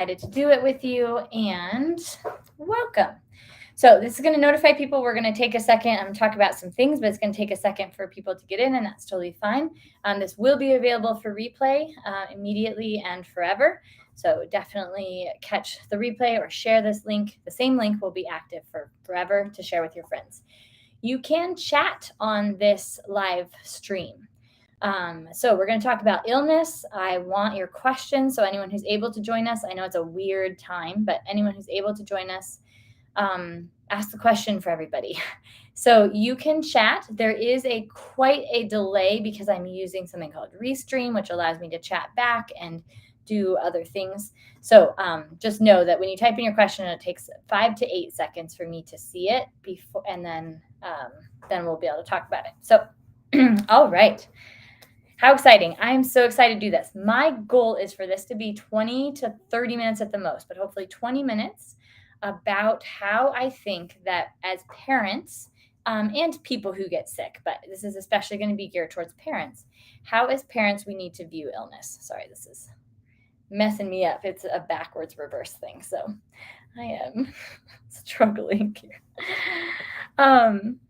Excited to do it with you, and welcome. So this is going to notify people. We're going to take a second. I'm going to talk about some things, but it's going to take a second for people to get in, and that's totally fine. This will be available for replay immediately and forever. So definitely catch the replay or share this link. The same link will be active for forever to share with your friends. You can chat on this live stream. So we're going to talk about illness. I want your questions. So anyone who's able to join us, I know it's a weird time, but anyone who's able to join us, ask the question for everybody. So you can chat. There is quite a delay because I'm using something called Restream, which allows me to chat back and do other things. So just know that when you type in your question, it takes 5 to 8 seconds for me to see it before, and then we'll be able to talk about it. So, all right. How exciting. I'm so excited to do this. My goal is for this to be 20 to 30 minutes at the most, but hopefully 20 minutes about how I think that as parents and people who get sick, but this is especially going to be geared towards parents, how as parents we need to view illness. Sorry, this is messing me up. It's a backwards reverse thing, so I am struggling here.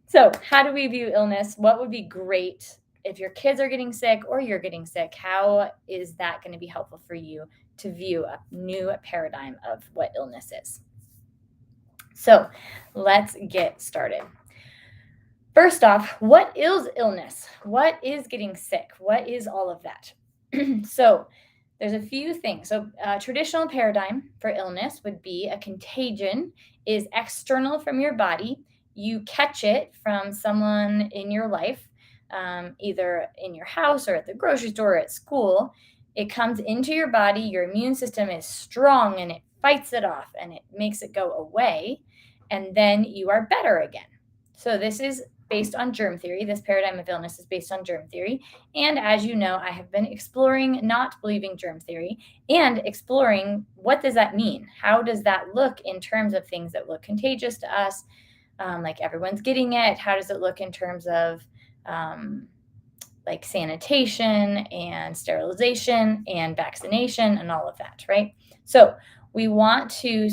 So how do we view illness? What would be great if your kids are getting sick or you're getting sick? How is that going to be helpful for you to view a new paradigm of what illness is? So let's get started. First off, what is illness? What is getting sick? What is all of that? So there's a few things. So traditional paradigm for illness would be a contagion is external from your body. You catch it from someone in your life, either in your house or at the grocery store or at school. It comes into your body. Your immune system is strong and it fights it off and it makes it go away. And then you are better again. So this is based on germ theory. This paradigm of illness is based on germ theory. And as you know, I have been exploring not believing germ theory and exploring what does that mean? How does that look in terms of things that look contagious to us? Like everyone's getting it. How does it look in terms of like sanitation and sterilization and vaccination and all of that, right? So we want to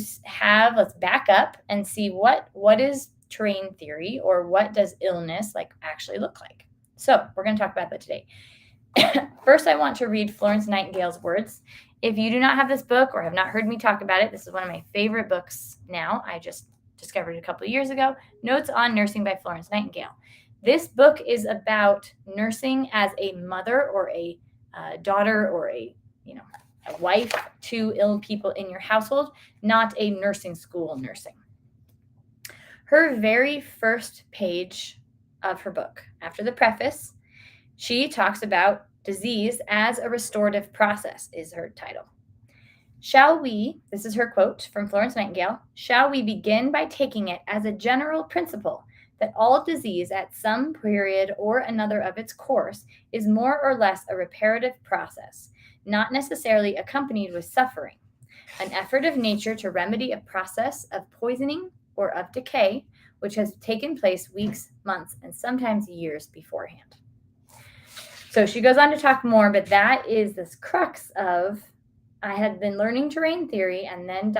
let's back up and see what is terrain theory, or what does illness like actually look like. So we're going to talk about that today. First, I want to read Florence Nightingale's words. If you do not have this book or have not heard me talk about it, this is one of my favorite books now. I just discovered it a couple of years ago. Notes on Nursing by Florence Nightingale. This book is about nursing as a mother or a daughter or a wife to ill people in your household, not a nursing school nursing. Her very first page of her book, after the preface, she talks about disease as a restorative process is her title. Shall we, this is her quote from Florence Nightingale, shall we begin by taking it as a general principle that all disease at some period or another of its course is more or less a reparative process, not necessarily accompanied with suffering, an effort of nature to remedy a process of poisoning or of decay, which has taken place weeks, months, and sometimes years beforehand. So she goes on to talk more, but that is this crux of, I had been learning terrain theory, and then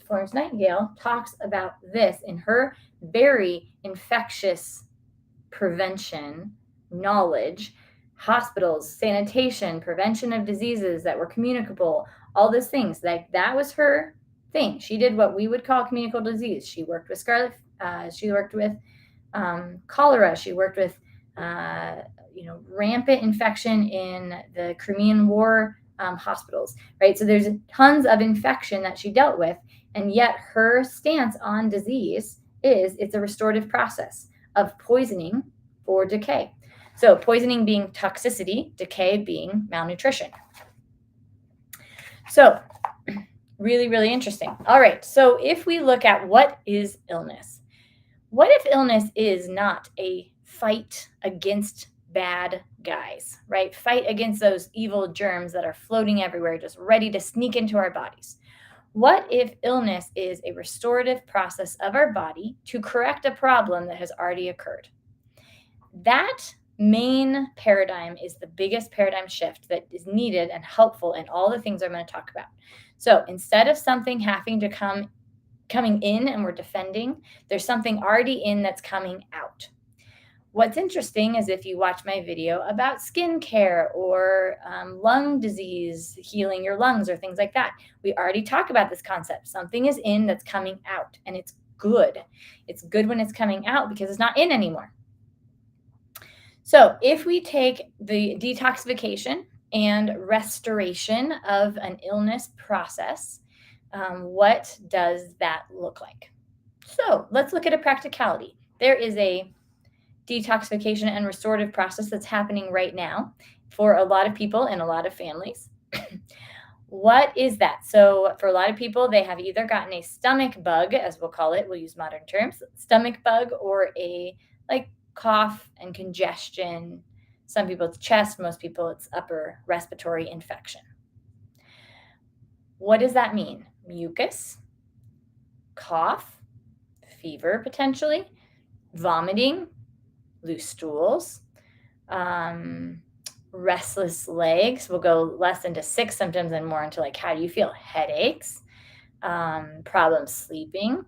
Florence Nightingale talks about this in her very infectious prevention knowledge, hospitals, sanitation, prevention of diseases that were communicable, all those things. Like that was her thing. She did what we would call communicable disease. She worked with scarlet. She worked with cholera. She worked with rampant infection in the Crimean War hospitals, right? So there's tons of infection that she dealt with, and yet her stance on disease is it's a restorative process of poisoning or decay. So poisoning being toxicity, decay being malnutrition. So really, really interesting. All right. So if we look at what is illness, what if illness is not a fight against bad guys, right? Fight against those evil germs that are floating everywhere, just ready to sneak into our bodies. What if illness is a restorative process of our body to correct a problem that has already occurred? That main paradigm is the biggest paradigm shift that is needed and helpful in all the things I'm going to talk about. So instead of something having to coming in and we're defending, there's something already in that's coming out. What's interesting is if you watch my video about skincare or lung disease, healing your lungs or things like that, we already talk about this concept. Something is in that's coming out, and it's good. It's good when it's coming out because it's not in anymore. So if we take the detoxification and restoration of an illness process, what does that look like? So let's look at a practicality. There is a detoxification and restorative process that's happening right now for a lot of people in a lot of families. What is that? So, for a lot of people, they have either gotten a stomach bug, as we'll call it, we'll use modern terms, stomach bug, or a like cough and congestion. Some people it's chest, most people it's upper respiratory infection. What does that mean? Mucus, cough, fever potentially, vomiting, loose stools, restless legs. We'll go less into 6 symptoms and more into like how do you feel? Headaches, problems sleeping,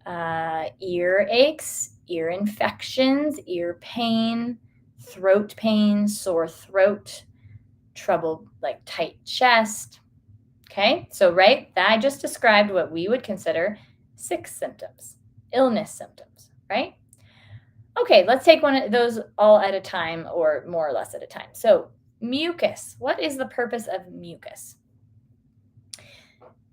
ear aches, ear infections, ear pain, throat pain, sore throat, trouble like tight chest. Okay, so right, I just described what we would consider 6 symptoms, illness symptoms, right? Okay, let's take one of those all at a time or more or less at a time. So, mucus. What is the purpose of mucus?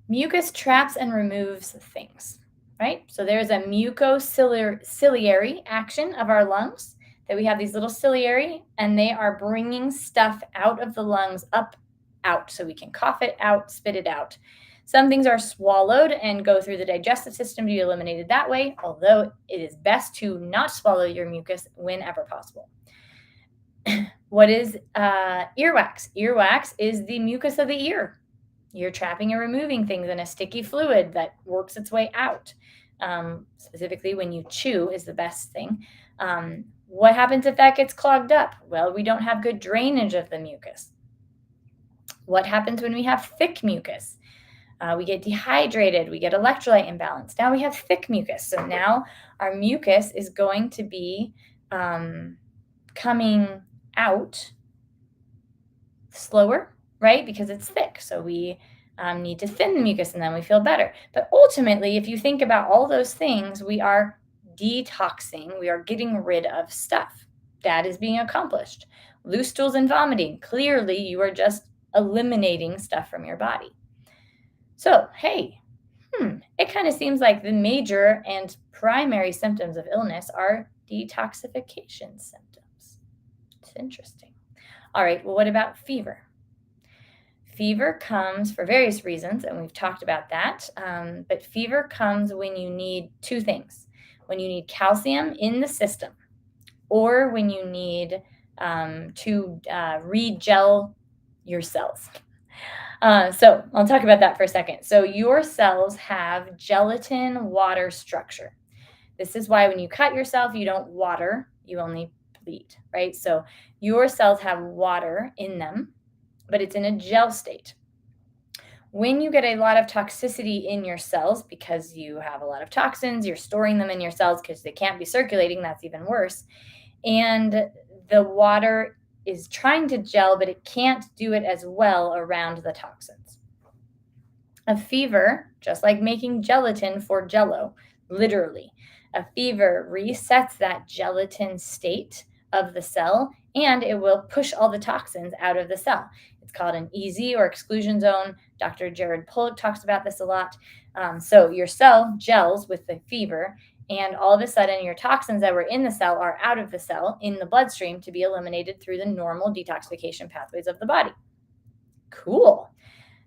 Mucus traps and removes things, right? So, there's a mucociliary action of our lungs that we have these little ciliary and they are bringing stuff out of the lungs up out so we can cough it out, spit it out. Some things are swallowed and go through the digestive system to be eliminated that way, although it is best to not swallow your mucus whenever possible. What is earwax? Earwax is the mucus of the ear. You're trapping and removing things in a sticky fluid that works its way out. Specifically, when you chew is the best thing. What happens if that gets clogged up? Well, we don't have good drainage of the mucus. What happens when we have thick mucus? We get dehydrated, we get electrolyte imbalance. Now we have thick mucus. So now our mucus is going to be coming out slower, right? Because it's thick. So we need to thin the mucus and then we feel better. But ultimately, if you think about all those things, we are detoxing, we are getting rid of stuff. That is being accomplished. Loose stools and vomiting, clearly you are just eliminating stuff from your body. So, hey, it kind of seems like the major and primary symptoms of illness are detoxification symptoms. It's interesting. All right, well, what about fever? Fever comes for various reasons, and we've talked about that. But fever comes when you need 2 things. When you need calcium in the system, or when you need to re-gel your cells. So I'll talk about that for a second. So your cells have gelatin water structure. This is why when you cut yourself, you don't water, you only bleed, right? So your cells have water in them, but it's in a gel state. When you get a lot of toxicity in your cells because you have a lot of toxins, you're storing them in your cells because they can't be circulating, that's even worse. And the water is trying to gel, but it can't do it as well around the toxins. A fever, just like making gelatin for Jell-O, literally, a fever resets that gelatin state of the cell and it will push all the toxins out of the cell. It's called an EZ or exclusion zone. Dr. Jared Pollock talks about this a lot. So your cell gels with the fever, and all of a sudden your toxins that were in the cell are out of the cell in the bloodstream to be eliminated through the normal detoxification pathways of the body. Cool.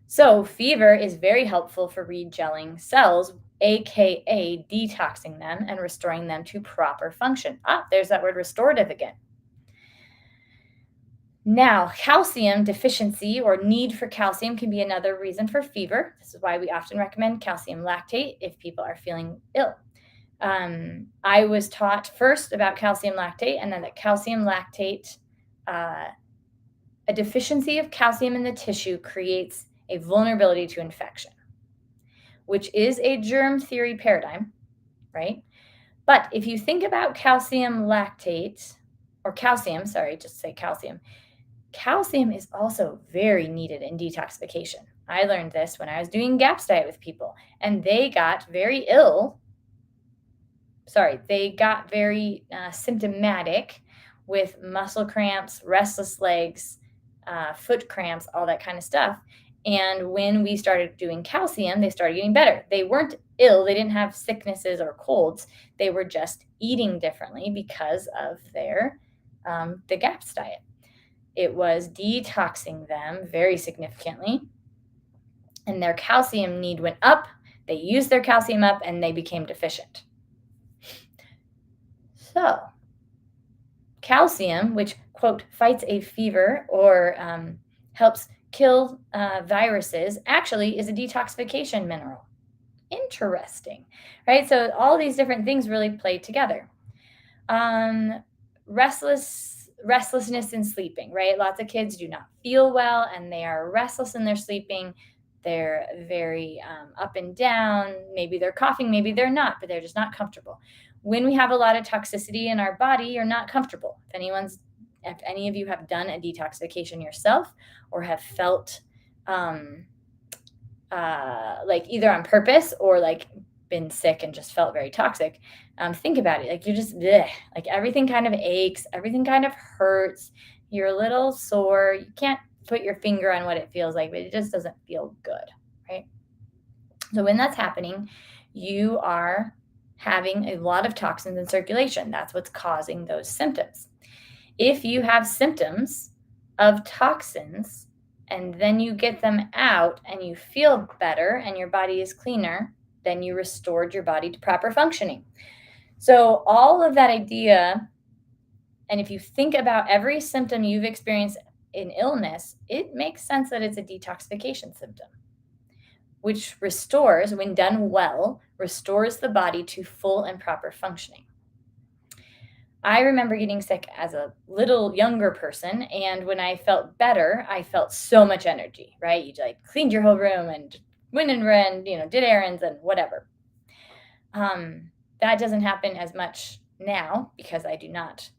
So fever is very helpful for regelling cells, aka detoxing them and restoring them to proper function. There's that word restorative again. Now, calcium deficiency or need for calcium can be another reason for fever. This is why we often recommend calcium lactate if people are feeling ill. I was taught first about calcium lactate and then that calcium lactate, a deficiency of calcium in the tissue creates a vulnerability to infection, which is a germ theory paradigm, right? But if you think about calcium lactate, or calcium, sorry, just say calcium, calcium is also very needed in detoxification. I learned this when I was doing GAPS diet with people, and they got very ill. Sorry, they got very symptomatic with muscle cramps, restless legs, foot cramps, all that kind of stuff. And when we started doing calcium, they started getting better. They weren't ill, they didn't have sicknesses or colds. They were just eating differently because of their the GAPS diet. It was detoxing them very significantly, and their calcium need went up. They used their calcium up, and they became deficient. So, calcium, which, quote, fights a fever or helps kill viruses, actually is a detoxification mineral. Interesting, right? So, all these different things really play together. Restlessness in sleeping, right? Lots of kids do not feel well and they are restless in their sleeping. They're very up and down. Maybe they're coughing, maybe they're not, but they're just not comfortable. When we have a lot of toxicity in our body, you're not comfortable. If any of you have done a detoxification yourself or have felt like either on purpose or like been sick and just felt very toxic, think about it. Like you're just bleh, like everything kind of aches, everything kind of hurts. You're a little sore. You can't put your finger on what it feels like, but it just doesn't feel good, right? So when that's happening, you are having a lot of toxins in circulation. That's what's causing those symptoms. If you have symptoms of toxins and then you get them out and you feel better and your body is cleaner, then you restored your body to proper functioning. So all of that idea, and if you think about every symptom you've experienced in illness, it makes sense that it's a detoxification symptom, which restores, when done well, restores the body to full and proper functioning. I remember getting sick as a little younger person, and when I felt better, I felt so much energy, right? You like cleaned your whole room and went and ran, did errands and whatever. That doesn't happen as much now because I do not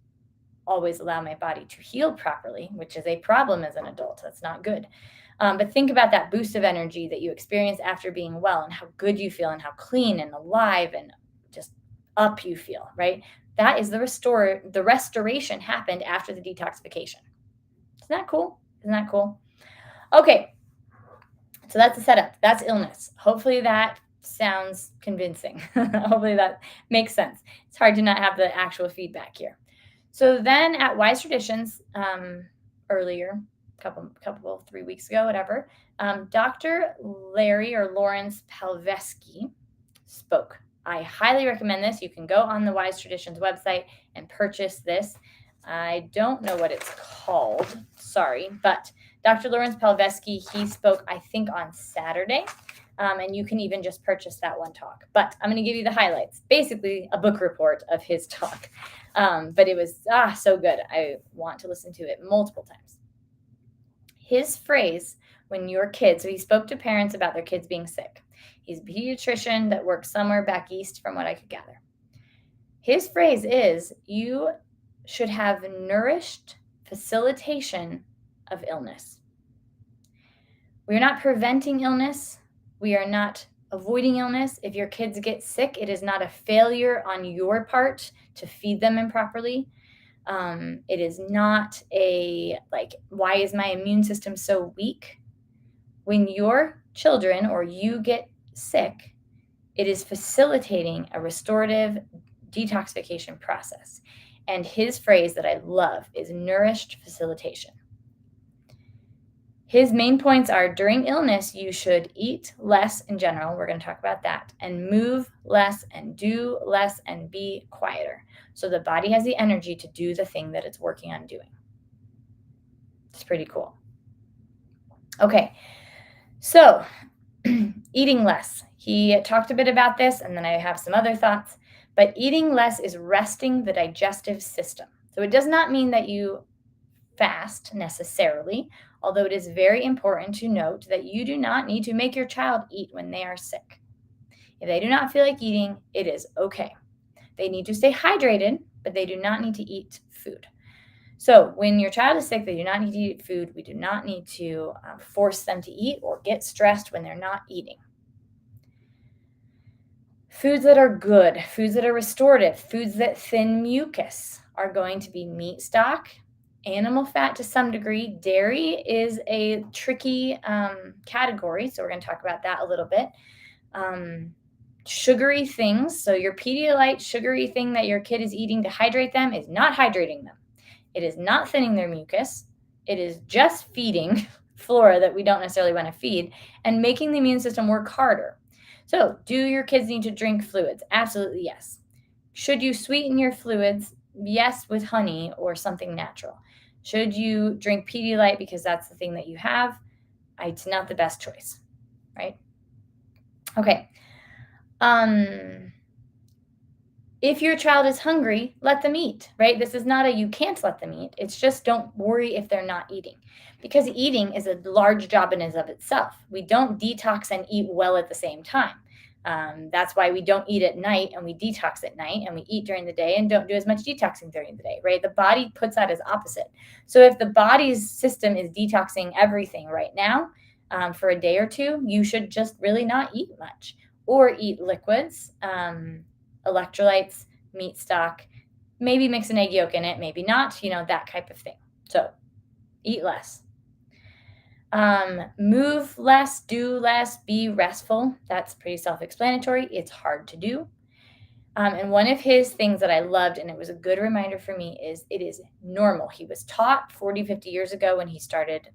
always allow my body to heal properly, which is a problem as an adult. That's not good. But think about that boost of energy that you experience after being well and how good you feel and how clean and alive and just up you feel, right? That is the restoration happened after the detoxification. Isn't that cool? Isn't that cool? Okay. So that's the setup. That's illness. Hopefully that sounds convincing. Hopefully that makes sense. It's hard to not have the actual feedback here. So then at Wise Traditions, earlier, couple 3 weeks ago, whatever, Dr. Larry or Lawrence Palevsky spoke. I highly recommend this. You can go on the Wise Traditions website and purchase this. I don't know what it's called, sorry, but Dr. Lawrence Palevsky, he spoke, I think, on Saturday, and you can even just purchase that one talk. But I'm going to give you the highlights, basically a book report of his talk. But it was so good. I want to listen to it multiple times. His phrase, when your kids, so he spoke to parents about their kids being sick. He's a pediatrician that works somewhere back east from what I could gather. His phrase is, you should have nourished facilitation of illness. We are not preventing illness. We are not avoiding illness. If your kids get sick, it is not a failure on your part to feed them improperly. It is not why is my immune system so weak? When your children or you get sick, it is facilitating a restorative detoxification process. And his phrase that I love is nourished facilitation. His main points are, during illness, you should eat less in general. We're going to talk about that. And move less and do less and be quieter. So the body has the energy to do the thing that it's working on doing. It's pretty cool. Okay. So eating less. He talked a bit about this, and then I have some other thoughts. But eating less is resting the digestive system. So it does not mean that you fast necessarily, although it is very important to note that you do not need to make your child eat when they are sick. If they do not feel like eating, it is okay. They need to stay hydrated, but they do not need to eat food. So when your child is sick, they do not need to eat food. We do not need to force them to eat or get stressed when they're not eating. Foods that are good, foods that are restorative, foods that thin mucus are going to be meat stock, animal fat to some degree. Dairy is a tricky category, so we're going to talk about that a little bit. Sugary things, so your Pedialyte sugary thing that your kid is eating to hydrate them is not hydrating them. It is not thinning their mucus. It is just feeding flora that we don't necessarily want to feed and making the immune system work harder. So, do your kids need to drink fluids? Absolutely yes. Should you sweeten your fluids? Yes, with honey or something natural. Should you drink Pedialyte because that's the thing that you have? It's not the best choice, right? Okay. If your child is hungry, let them eat, right? This is not a you can't let them eat. It's just don't worry if they're not eating, because eating is a large job in and of itself. We don't detox and eat well at the same time. That's why we don't eat at night and we detox at night, and we eat during the day and don't do as much detoxing during the day, right? The body puts that as opposite. So if the body's system is detoxing everything right now for a day or two, you should just really not eat much or eat liquids, electrolytes, meat stock, maybe mix an egg yolk in it, maybe not, that type of thing. So eat less. Move less, do less, be restful. That's pretty self-explanatory. It's hard to do. And one of his things that I loved, and it was a good reminder for me, is it is normal. He was taught 40, 50 years ago when he started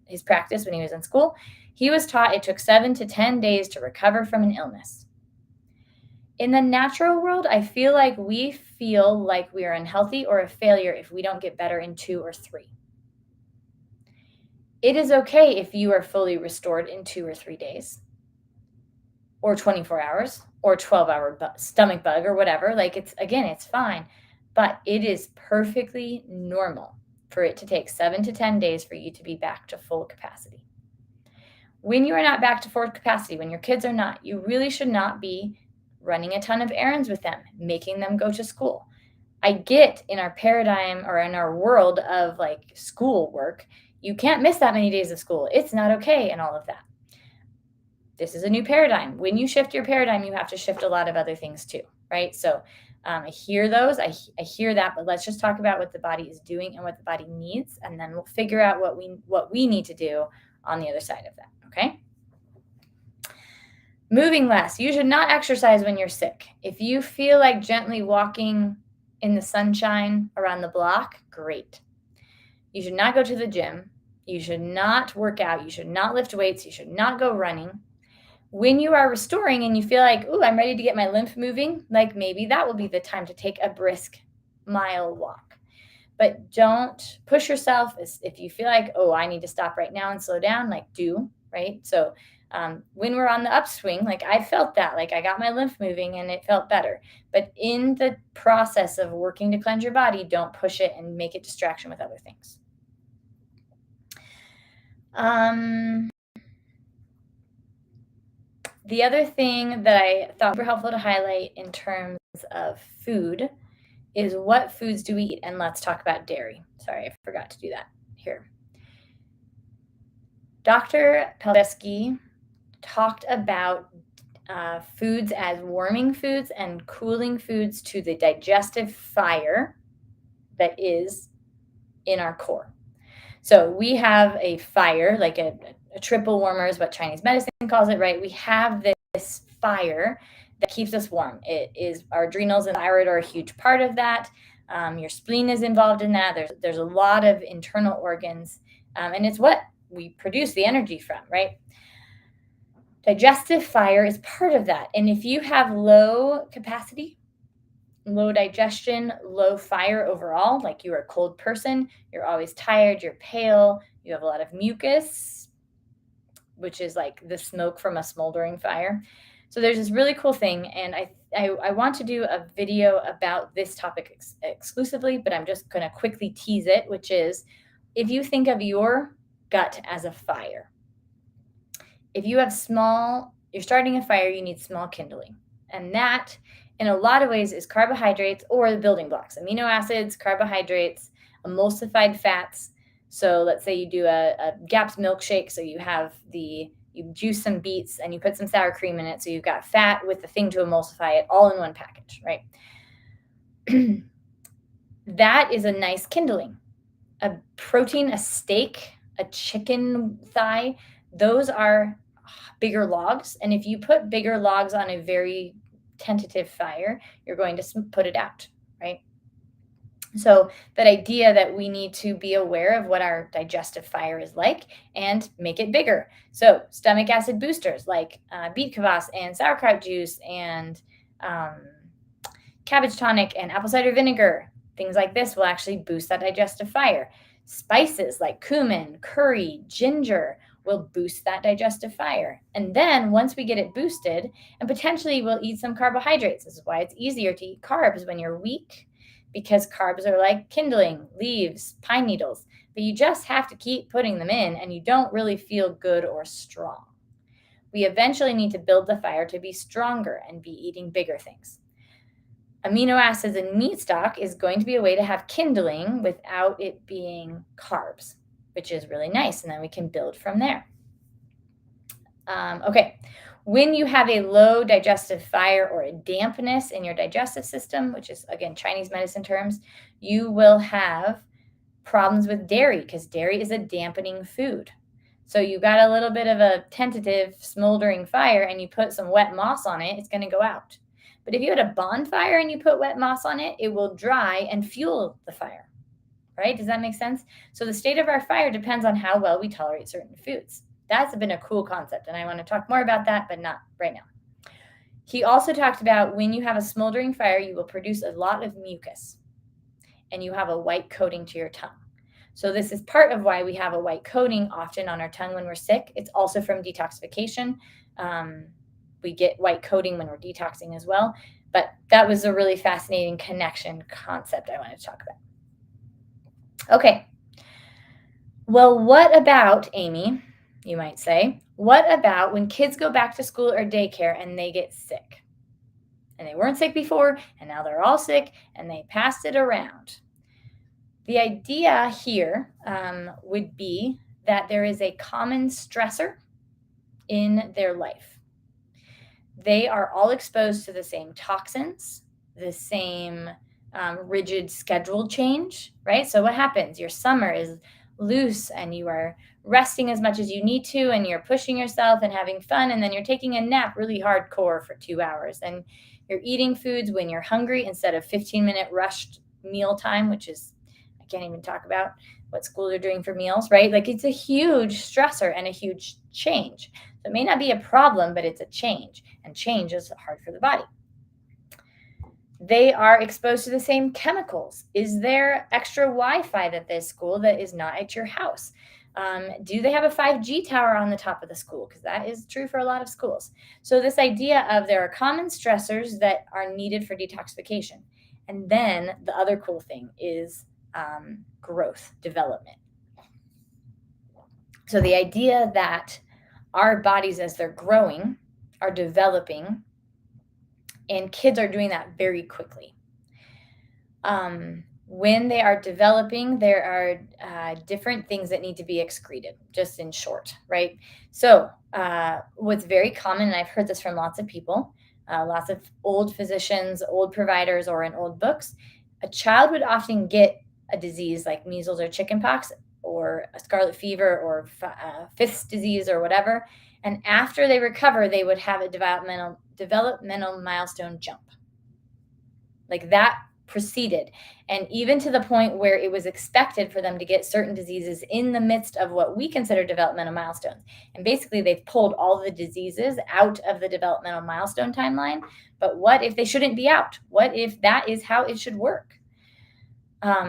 his practice when he was in school. He was taught it took 7 to 10 days to recover from an illness. In the natural world, I feel like we are unhealthy or a failure if we don't get better in 2 or 3. It is okay if you are fully restored in 2 or 3 days, or 24 hours, or 12-hour stomach bug, or whatever. It's fine. But it is perfectly normal for it to take 7 to 10 days for you to be back to full capacity. When you are not back to full capacity, when your kids are not, you really should not be running a ton of errands with them, making them go to school. I get in our paradigm or in our world of school work, you can't miss that many days of school. It's not okay and all of that. This is a new paradigm. When you shift your paradigm, you have to shift a lot of other things too, right? So I hear those, I hear that, but let's just talk about what the body is doing and what the body needs, and then we'll figure out what we need to do on the other side of that, okay? Moving less. You should not exercise when you're sick. If you feel like gently walking in the sunshine around the block, great. You should not go to the gym. You should not work out. You should not lift weights. You should not go running. When you are restoring and you feel like, ooh, I'm ready to get my lymph moving, maybe that will be the time to take a brisk mile walk. But don't push yourself. If you feel like, oh, I need to stop right now and slow down, do, right? So when we're on the upswing, I felt that, I got my lymph moving and it felt better. But in the process of working to cleanse your body, don't push it and make it distraction with other things. The other thing that I thought were helpful to highlight in terms of food is what foods do we eat? And let's talk about dairy. Sorry, I forgot to do that here. Dr. Peldeski talked about foods as warming foods and cooling foods to the digestive fire that is in our core. So we have a fire, a triple warmer is what Chinese medicine calls it, right? We have this fire that keeps us warm. It is our adrenals and thyroid are a huge part of that. Your spleen is involved in that. There's a lot of internal organs, and it's what we produce the energy from, right? Digestive fire is part of that. And if you have low capacity, low digestion, low fire overall, you're a cold person, you're always tired, you're pale, you have a lot of mucus, which is the smoke from a smoldering fire. So there's this really cool thing, and I want to do a video about this topic exclusively, but I'm just going to quickly tease it, which is if you think of your gut as a fire. If you have you're starting a fire, you need small kindling. And that, in a lot of ways, is carbohydrates or the building blocks: amino acids, carbohydrates, emulsified fats. So let's say you do a GAPS milkshake. So you juice some beets and you put some sour cream in it. So you've got fat with the thing to emulsify it all in one package, right? That is a nice kindling. A protein, a steak, a chicken thigh, those are bigger logs. And if you put bigger logs on a very tentative fire, you're going to put it out, right? So that idea that we need to be aware of what our digestive fire is like and make it bigger. So stomach acid boosters like beet kvass and sauerkraut juice and cabbage tonic and apple cider vinegar, things like this will actually boost that digestive fire. Spices like cumin, curry, ginger will boost that digestive fire. And then once we get it boosted, and potentially we'll eat some carbohydrates. This is why it's easier to eat carbs when you're weak, because carbs are like kindling, leaves, pine needles. But you just have to keep putting them in, and you don't really feel good or strong. We eventually need to build the fire to be stronger and be eating bigger things. Amino acids in meat stock is going to be a way to have kindling without it being carbs, which is really nice. And then we can build from there. Okay. When you have a low digestive fire or a dampness in your digestive system, which is, again, Chinese medicine terms, you will have problems with dairy because dairy is a dampening food. So you got a little bit of a tentative smoldering fire and you put some wet moss on it, it's going to go out. But if you had a bonfire and you put wet moss on it, it will dry and fuel the fire, right? Does that make sense? So the state of our fire depends on how well we tolerate certain foods. That's been a cool concept, and I want to talk more about that, but not right now. He also talked about when you have a smoldering fire, you will produce a lot of mucus, and you have a white coating to your tongue. So this is part of why we have a white coating often on our tongue when we're sick. It's also from detoxification. We get white coating when we're detoxing as well. But that was a really fascinating connection concept I wanted to talk about. Okay. Well, what about, Amy, you might say, what about when kids go back to school or daycare and they get sick? And they weren't sick before, and now they're all sick, and they passed it around. The idea here would be that there is a common stressor in their life. They are all exposed to the same toxins, the same rigid schedule change, right? So what happens? Your summer is loose and you are resting as much as you need to, and you're pushing yourself and having fun, and then you're taking a nap really hardcore for 2 hours, and you're eating foods when you're hungry instead of 15-minute rushed meal time, which is, I can't even talk about what schools are doing for meals, right? Like, it's a huge stressor and a huge change. So it may not be a problem, but it's a change, and change is hard for the body. They are exposed to the same chemicals. Is there extra Wi-Fi at this school that is not at your house? Do they have a 5G tower on the top of the school? Because that is true for a lot of schools. So this idea of there are common stressors that are needed for detoxification. And then the other cool thing is growth, development. So the idea that our bodies, as they're growing, are developing, and kids are doing that very quickly. When they are developing, there are different things that need to be excreted, just in short, right? So what's very common, and I've heard this from lots of people, lots of old physicians, old providers, or in old books, a child would often get a disease like measles or chickenpox or a scarlet fever or Fifth's disease or whatever. And after they recover, they would have a developmental milestone jump. Like that proceeded. And even to the point where it was expected for them to get certain diseases in the midst of what we consider developmental milestones. And basically they've pulled all the diseases out of the developmental milestone timeline. But what if they shouldn't be out? What if that is how it should work?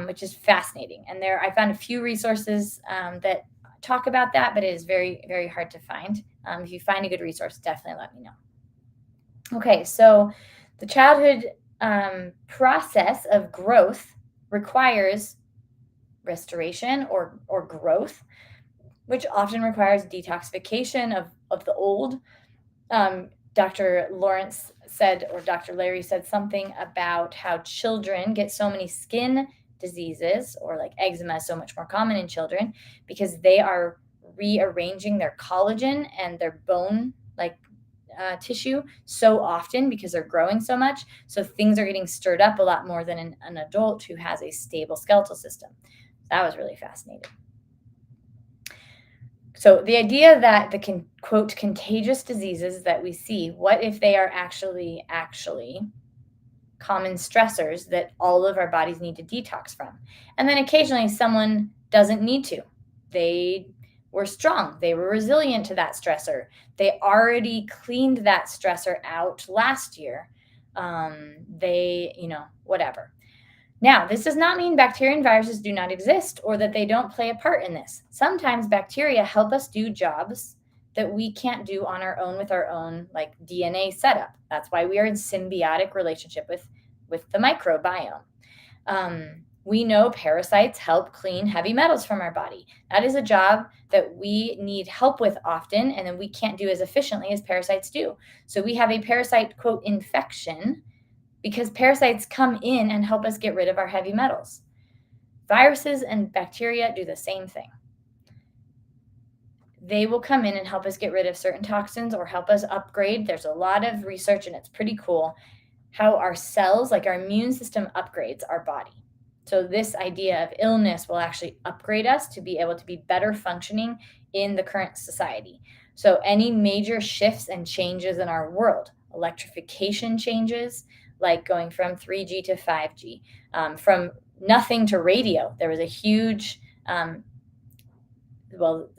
Which is fascinating. And I found a few resources that talk about that, but it is very, very hard to find. If you find a good resource, definitely let me know. Okay, so the childhood process of growth requires restoration or growth which often requires detoxification of the old. Dr. Lawrence said, or Dr. Larry said something about how children get so many skin diseases, or like eczema is so much more common in children because they are rearranging their collagen and their bone tissue so often because they're growing so much. So things are getting stirred up a lot more than an adult who has a stable skeletal system. That was really fascinating. So the idea that the quote contagious diseases that we see, what if they are actually common stressors that all of our bodies need to detox from? And then occasionally someone doesn't need to. They were strong. They were resilient to that stressor. They already cleaned that stressor out last year. Whatever. Now, this does not mean bacteria and viruses do not exist or that they don't play a part in this. Sometimes bacteria help us do jobs that we can't do on our own with our own like DNA setup. That's why we are in symbiotic relationship with the microbiome. We know parasites help clean heavy metals from our body. That is a job that we need help with often, and then we can't do as efficiently as parasites do. So we have a parasite, quote, infection, because parasites come in and help us get rid of our heavy metals. Viruses and bacteria do the same thing. They will come in and help us get rid of certain toxins or help us upgrade. There's a lot of research, and it's pretty cool how our cells, like our immune system, upgrades our body. So this idea of illness will actually upgrade us to be able to be better functioning in the current society. So any major shifts and changes in our world, electrification changes, like going from 3G to 5G, from nothing to radio. There was a huge, the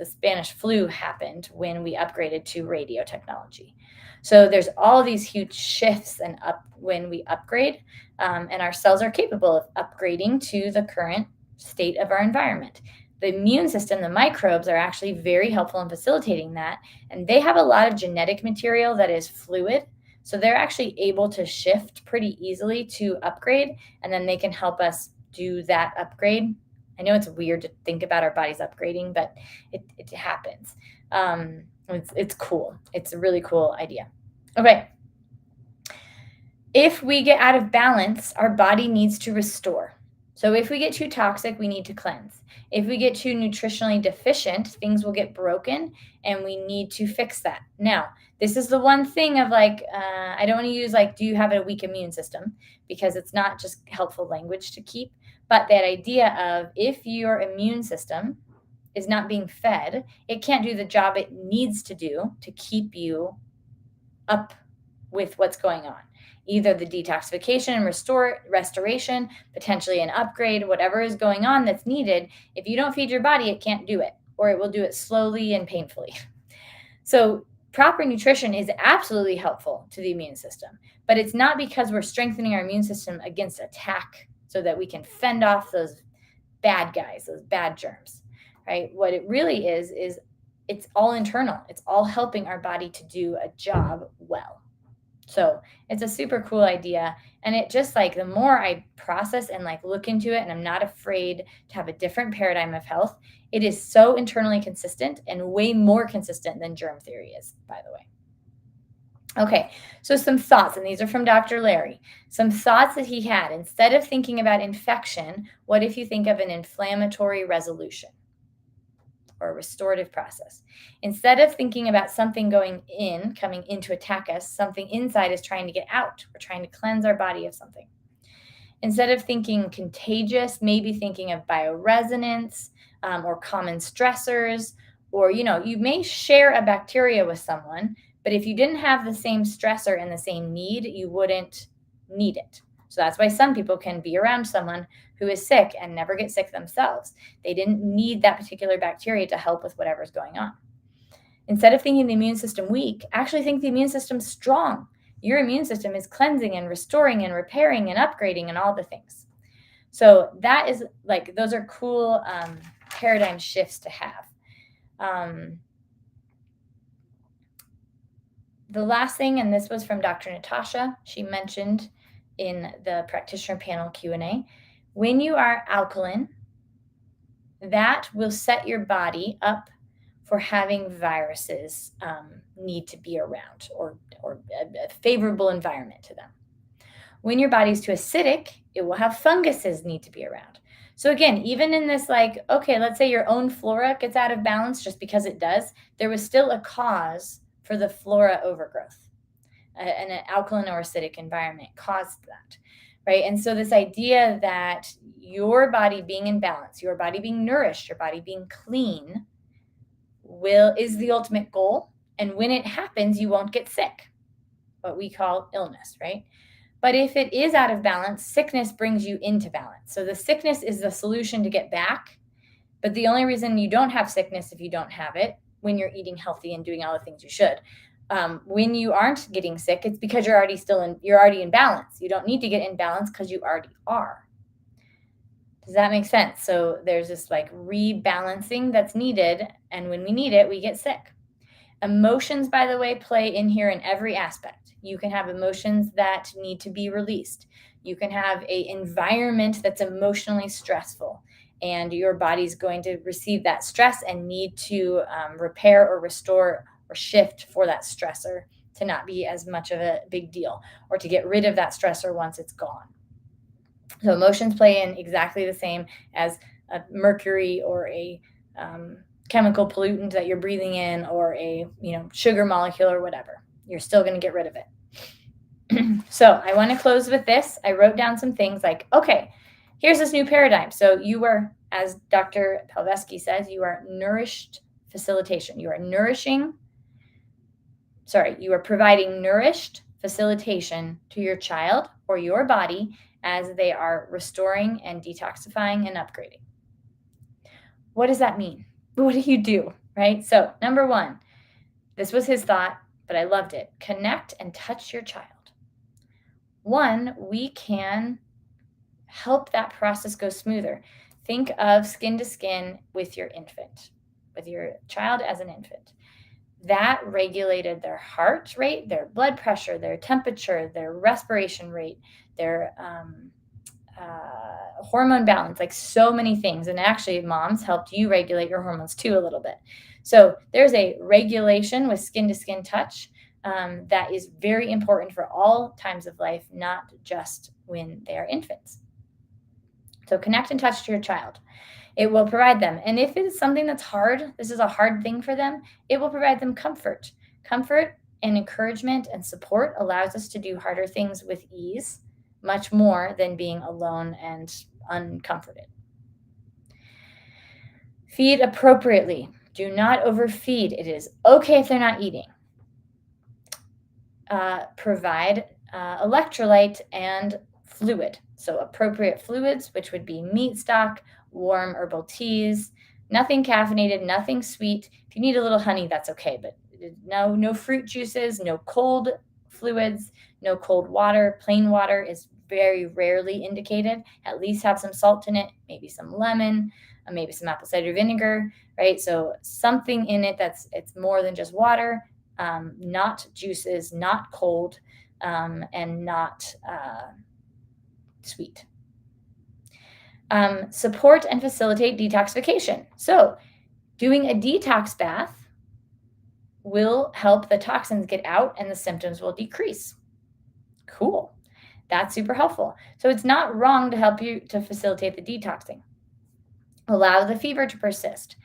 Spanish flu happened when we upgraded to radio technology. So there's all these huge shifts when we upgrade, and our cells are capable of upgrading to the current state of our environment. The immune system, the microbes, are actually very helpful in facilitating that, and they have a lot of genetic material that is fluid. So they're actually able to shift pretty easily to upgrade, and then they can help us do that upgrade. I know it's weird to think about our bodies upgrading, but it happens. It's cool. It's a really cool idea. Okay. If we get out of balance, our body needs to restore. So if we get too toxic, we need to cleanse. If we get too nutritionally deficient, things will get broken and we need to fix that. Now, this is the one thing of I don't want to use do you have a weak immune system? Because it's not just helpful language to keep, but that idea of if your immune system is not being fed, it can't do the job it needs to do to keep you up with what's going on. Either the detoxification and restoration, potentially an upgrade, whatever is going on that's needed. If you don't feed your body, it can't do it, or it will do it slowly and painfully. So proper nutrition is absolutely helpful to the immune system, but it's not because we're strengthening our immune system against attack so that we can fend off those bad guys, those bad germs, right? What it really is it's all internal. It's all helping our body to do a job well. So it's a super cool idea. And it just the more I process and look into it, and I'm not afraid to have a different paradigm of health, it is so internally consistent and way more consistent than germ theory is, by the way. Okay, so some thoughts, and these are from Dr. Larry. Some thoughts that he had. Instead of thinking about infection, what if you think of an inflammatory resolution or a restorative process? Instead of thinking about something coming in to attack us, something inside is trying to get out. We're trying to cleanse our body of something. Instead of thinking contagious, maybe thinking of bioresonance or common stressors, or, you may share a bacteria with someone, but if you didn't have the same stressor and the same need, you wouldn't need it. So that's why some people can be around someone who is sick and never get sick themselves. They didn't need that particular bacteria to help with whatever's going on. Instead of thinking the immune system weak, actually think the immune system strong. Your immune system is cleansing and restoring and repairing and upgrading and all the things. So that is those are cool paradigm shifts to have. The last thing, and this was from Dr. Natasha, she mentioned in the practitioner panel Q&A, when you are alkaline, that will set your body up for having viruses need to be around, or a favorable environment to them. When your body's too acidic, it will have funguses need to be around. So again, even in this, like, okay, let's say your own flora gets out of balance just because it does, there was still a cause for the flora overgrowth. And an alkaline or acidic environment caused that, right? And so this idea that your body being in balance, your body being nourished, your body being clean is the ultimate goal. And when it happens, you won't get sick, what we call illness, right? But if it is out of balance, sickness brings you into balance. So the sickness is the solution to get back. But the only reason you don't have sickness if you don't have it, when you're eating healthy and doing all the things you should. When you aren't getting sick, it's because you're already in balance. You don't need to get in balance because you already are. Does that make sense? So there's this like rebalancing that's needed. And when we need it, we get sick. Emotions, by the way, play in here in every aspect. You can have emotions that need to be released. You can have an environment that's emotionally stressful, and your body's going to receive that stress and need to repair or restore or shift for that stressor to not be as much of a big deal, or to get rid of that stressor once it's gone. So emotions play in exactly the same as a mercury or a chemical pollutant that you're breathing in, or a sugar molecule or whatever. You're still going to get rid of it. So I want to close with this. I wrote down some things like, okay, here's this new paradigm. So you are, as Dr. Pelvesky says, you are nourished facilitation. You are providing nourished facilitation to your child or your body as they are restoring and detoxifying and upgrading. What does that mean? What do you do, right? So number one, this was his thought, but I loved it. Connect and touch your child. One, we can help that process go smoother. Think of skin to skin with your infant, with your child as an infant. That regulated their heart rate, their blood pressure, their temperature, their respiration rate, their hormone balance, like so many things. And actually, moms helped you regulate your hormones too a little bit. So there's a regulation with skin to skin touch that is very important for all times of life, not just when they are infants. So connect and touch to your child. It will provide them. And if it is something that's hard, this is a hard thing for them, it will provide them comfort. Comfort and encouragement and support allows us to do harder things with ease, much more than being alone and uncomforted. Feed appropriately. Do not overfeed. It is okay if they're not eating. Provide electrolyte and fluid. So appropriate fluids, which would be meat stock, warm herbal teas, nothing caffeinated, nothing sweet. If you need a little honey, that's okay, but no fruit juices, no cold fluids, no cold water. Plain water is very rarely indicated. At least have some salt in it, maybe some lemon, maybe some apple cider vinegar, right? So something in it it's more than just water, not juices, not cold, and not sweet. Support and facilitate detoxification. So doing a detox bath will help the toxins get out and the symptoms will decrease. Cool. That's super helpful. So it's not wrong to help you to facilitate the detoxing. Allow the fever to persist.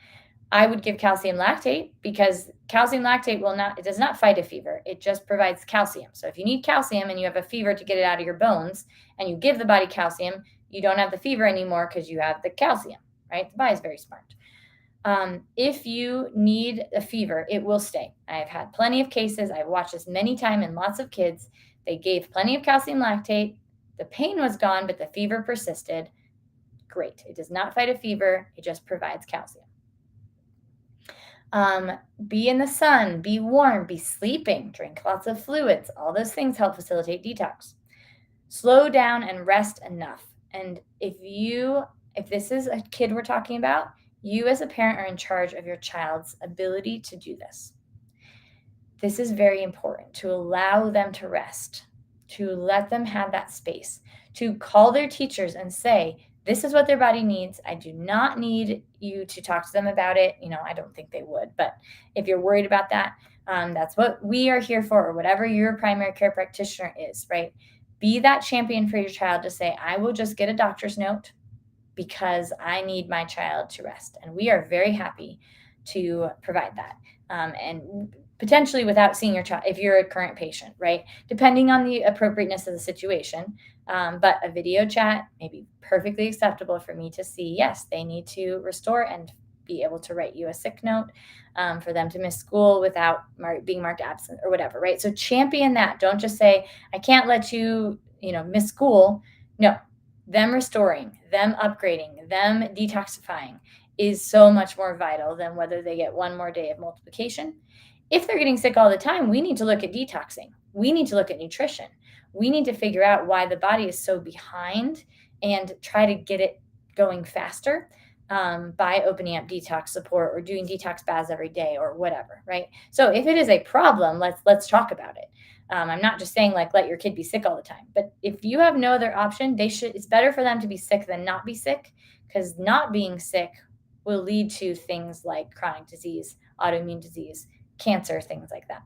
I would give calcium lactate, because calcium lactate it does not fight a fever. It just provides calcium. So if you need calcium and you have a fever to get it out of your bones, and you give the body calcium, you don't have the fever anymore because you have the calcium, right? The body is very smart. If you need a fever, it will stay. I've had plenty of cases. I've watched this many times in lots of kids. They gave plenty of calcium lactate. The pain was gone, but the fever persisted. Great. It does not fight a fever. It just provides calcium. Be in the sun, be warm, be sleeping, drink lots of fluids. All those things help facilitate detox. Slow down and rest enough. And if this is a kid we're talking about, you as a parent are in charge of your child's ability to do this. This is very important, to allow them to rest, to let them have that space, to call their teachers and say, This is what their body needs. I do not need you to talk to them about it. I don't think they would, but if you're worried about that, that's what we are here for, or whatever your primary care practitioner is, right? Be that champion for your child to say, I will just get a doctor's note because I need my child to rest. And we are very happy to provide that. And potentially without seeing your child, if you're a current patient, right? Depending on the appropriateness of the situation. But a video chat may be perfectly acceptable for me to see, yes, they need to restore and be able to write you a sick note, for them to miss school without being marked absent or whatever, right? So champion that. Don't just say, I can't let you, miss school. No, them restoring, them upgrading, them detoxifying is so much more vital than whether they get one more day of multiplication. If they're getting sick all the time, we need to look at detoxing. We need to look at nutrition. We need to figure out why the body is so behind and try to get it going faster, by opening up detox support or doing detox baths every day or whatever, right? So if it is a problem, let's talk about it. I'm not just saying like let your kid be sick all the time, but if you have no other option, it's better for them to be sick than not be sick, because not being sick will lead to things like chronic disease, autoimmune disease, cancer, things like that.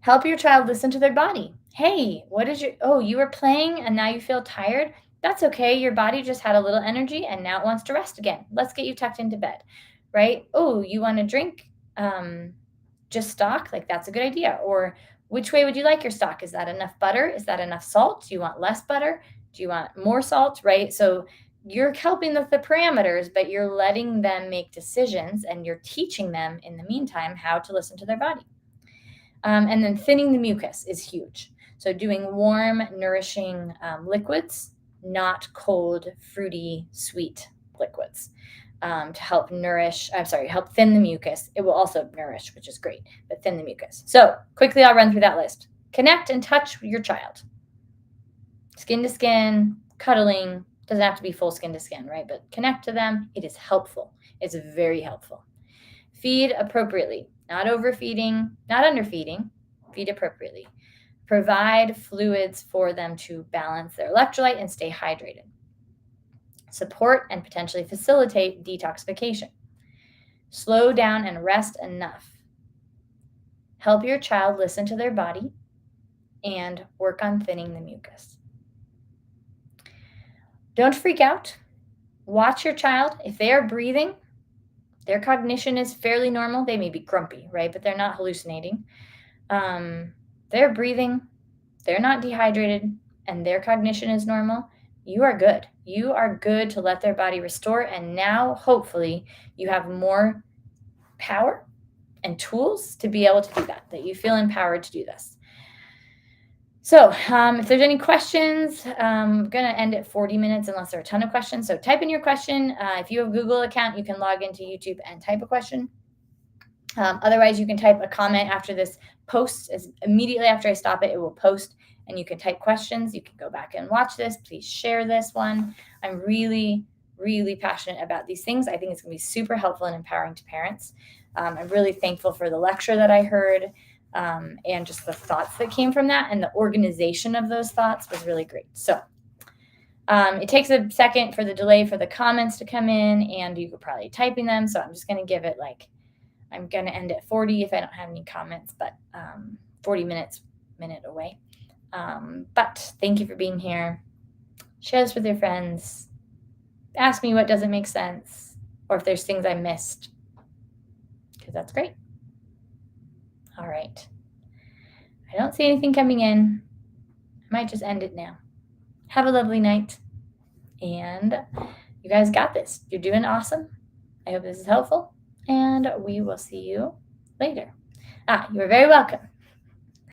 Help your child listen to their body. Hey, you were playing and now you feel tired? That's okay. Your body just had a little energy and now it wants to rest again. Let's get you tucked into bed, right? Oh, you want to drink? Just stock? Like, that's a good idea. Or which way would you like your stock? Is that enough butter? Is that enough salt? Do you want less butter? Do you want more salt, right? So you're helping with the parameters, but you're letting them make decisions and you're teaching them in the meantime how to listen to their body. And then thinning the mucus is huge. So doing warm, nourishing liquids, not cold, fruity, sweet liquids, to help help thin the mucus. It will also nourish, which is great, but thin the mucus. So quickly, I'll run through that list. Connect and touch your child. Skin to skin, cuddling, doesn't have to be full skin to skin, right? But connect to them. It is helpful. It's very helpful. Feed appropriately, not overfeeding, not underfeeding. Feed appropriately. Provide fluids for them to balance their electrolyte and stay hydrated. Support and potentially facilitate detoxification. Slow down and rest enough. Help your child listen to their body and work on thinning the mucus. Don't freak out. Watch your child. If they are breathing, their cognition is fairly normal. They may be grumpy, right? But they're not hallucinating. They're breathing, they're not dehydrated, and their cognition is normal. You are good. You are good to let their body restore. And now, hopefully, you have more power and tools to be able to do that you feel empowered to do this. So if there's any questions, I'm going to end at 40 minutes unless there are a ton of questions. So type in your question. If you have a Google account, you can log into YouTube and type a question. Otherwise, you can type a comment after this post. Immediately after I stop it, it will post, and you can type questions. You can go back and watch this. Please share this one. I'm really, really passionate about these things. I think it's going to be super helpful and empowering to parents. I'm really thankful for the lecture that I heard, and just the thoughts that came from that, and the organization of those thoughts was really great. So it takes a second for the delay for the comments to come in, and you could probably typing them. So I'm just going to give it I'm going to end at 40 if I don't have any comments, but 40 minute away. But thank you for being here. Share this with your friends. Ask me what doesn't make sense, or if there's things I missed, because that's great. All right. I don't see anything coming in. I might just end it now. Have a lovely night. And you guys got this. You're doing awesome. I hope this is helpful. And we will see you later. You are very welcome.